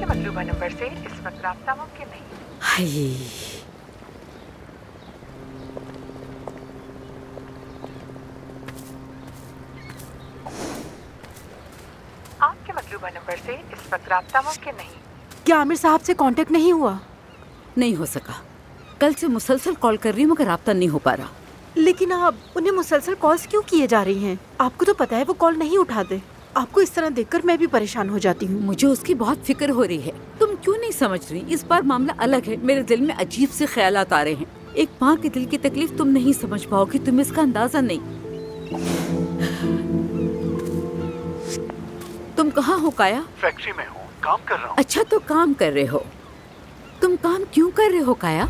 आपके मतलूबा नंबर से इस वक्त राब्ता मुमकिन नहीं। हाय, आपके मतलूबा नंबर से इस वक्त राब्ता मुमकिन नहीं। क्या आमिर साहब से कांटेक्ट नहीं हुआ? नहीं हो सका। कल से मुसलसल कॉल कर रही हूँ मगर राब्ता नहीं हो पा रहा। लेकिन आप उन्हें मुसलसल कॉल्स क्यों किए जा रही हैं? आपको तो पता है वो कॉल नहीं उठाते। आपको इस तरह देखकर मैं भी परेशान हो जाती हूँ। मुझे उसकी बहुत फिक्र हो रही है। तुम क्यों नहीं समझ रही? इस बार मामला अलग है। मेरे दिल में अजीब से ख्यालात आ रहे हैं। एक माँ के दिल की तकलीफ तुम नहीं समझ पाओगी, तुम इसका अंदाजा नहीं। तुम कहाँ हो काया? फैक्ट्री में हूँ, काम कर रहा हूँ। अच्छा तो काम कर रहे हो। तुम काम क्यों कर रहे हो काया?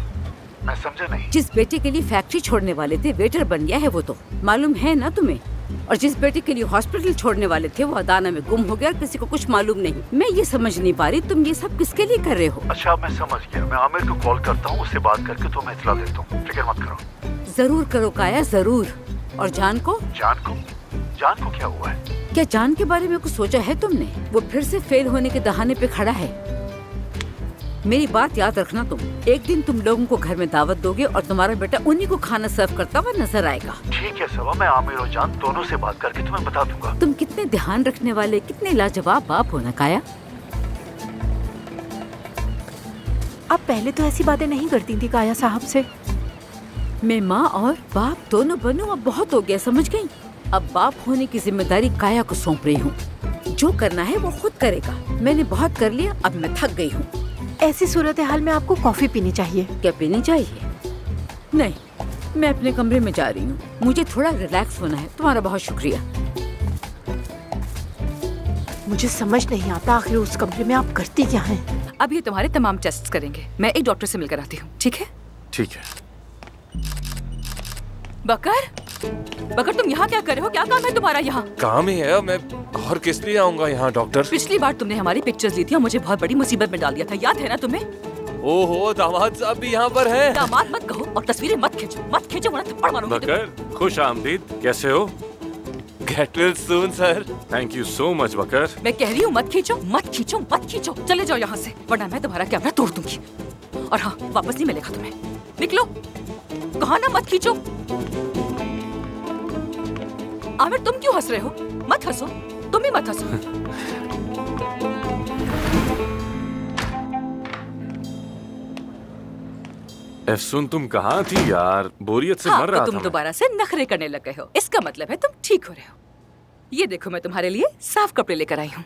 मैं समझा नहीं। जिस बेटे के लिए फैक्ट्री छोड़ने वाले थे वेटर बन गया है वो तो मालूम है ना तुम्हें? और जिस बेटे के लिए हॉस्पिटल छोड़ने वाले थे वो अदाना में गुम हो गया और किसी को कुछ मालूम नहीं। मैं ये समझ नहीं पा रही तुम ये सब किसके लिए कर रहे हो? अच्छा मैं समझ गया। मैं आमिर को कॉल करता हूँ, उससे बात करके तुम्हें इत्तला देता हूँ। फिक्र मत करो। जरूर करो काया, जरूर। और जान को क्या हुआ है? क्या जान के बारे में कुछ सोचा है तुमने? वो फिर से फेल होने के दहाने पे खड़ा है। मेरी बात याद रखना तुम। एक दिन तुम लोगों को घर में दावत दोगे और तुम्हारा बेटा उन्हीं को खाना सर्व करता हुआ नजर आएगा। ठीक है सबा, मैं आमिर और जान दोनों से बात करके तुम्हें बता दूंगा। तुम कितने ध्यान रखने वाले, कितने लाजवाब बाप हो ना काया। आप पहले तो ऐसी बातें नहीं करती थी काया साहब से। मैं माँ और बाप दोनों बनूं, अब बहुत हो गया, समझ गई? अब बाप होने की जिम्मेदारी काया को सौंप रही हूँ। जो करना है वो खुद करेगा। मैंने बहुत कर लिया, अब मैं थक गई हूँ। ऐसी सूरत हाल में आपको कॉफी पीनी चाहिए। क्या पीनी चाहिए? नहीं, मैं अपने कमरे में जा रही हूँ। मुझे थोड़ा रिलैक्स होना है। तुम्हारा बहुत शुक्रिया। मुझे समझ नहीं आता आखिर उस कमरे में आप करती क्या हैं? अब ये तुम्हारे तमाम टेस्ट करेंगे। मैं एक डॉक्टर से मिलकर आती हूँ, ठीक है? ठीक है। बकर तुम यहाँ क्या कर रहे हो? क्या काम है तुम्हारा यहाँ? काम ही है, मैं और किस लिए आऊंगा यहाँ डॉक्टर? पिछली बार तुमने हमारी पिक्चर्स ली थी और मुझे बहुत बड़ी मुसीबत में डाल दिया था, याद है ना तुम्हें? ओहो, दामाद साहब भी यहाँ पर हैं। दामाद मत कहो और तस्वीरें मत खींचो वरना थप्पड़ मारूंगी। बकर, खुश आमदीद, कैसे हो? Get well soon sir. Thank you so much Bakar. मैं कह रही हूँ मत खींचो। चले जाओ यहाँ से वरना मैं तुम्हारा कैमरा तोड़ दूंगी। और हाँ, वापस नहीं मिलेगा तुम्हें। निकलो। कहा ना मत खींचो। आमिर तुम क्यों हंस रहे हो? मत हंसो, तुम भी मत हंसो। एफसून तुम कहाँ थी यार? बोरियत से मर रहा तो तुम था दोबारा से नखरे करने लग गए हो। इसका मतलब है तुम ठीक हो रहे हो। ये देखो मैं तुम्हारे लिए साफ कपड़े लेकर आई हूँ।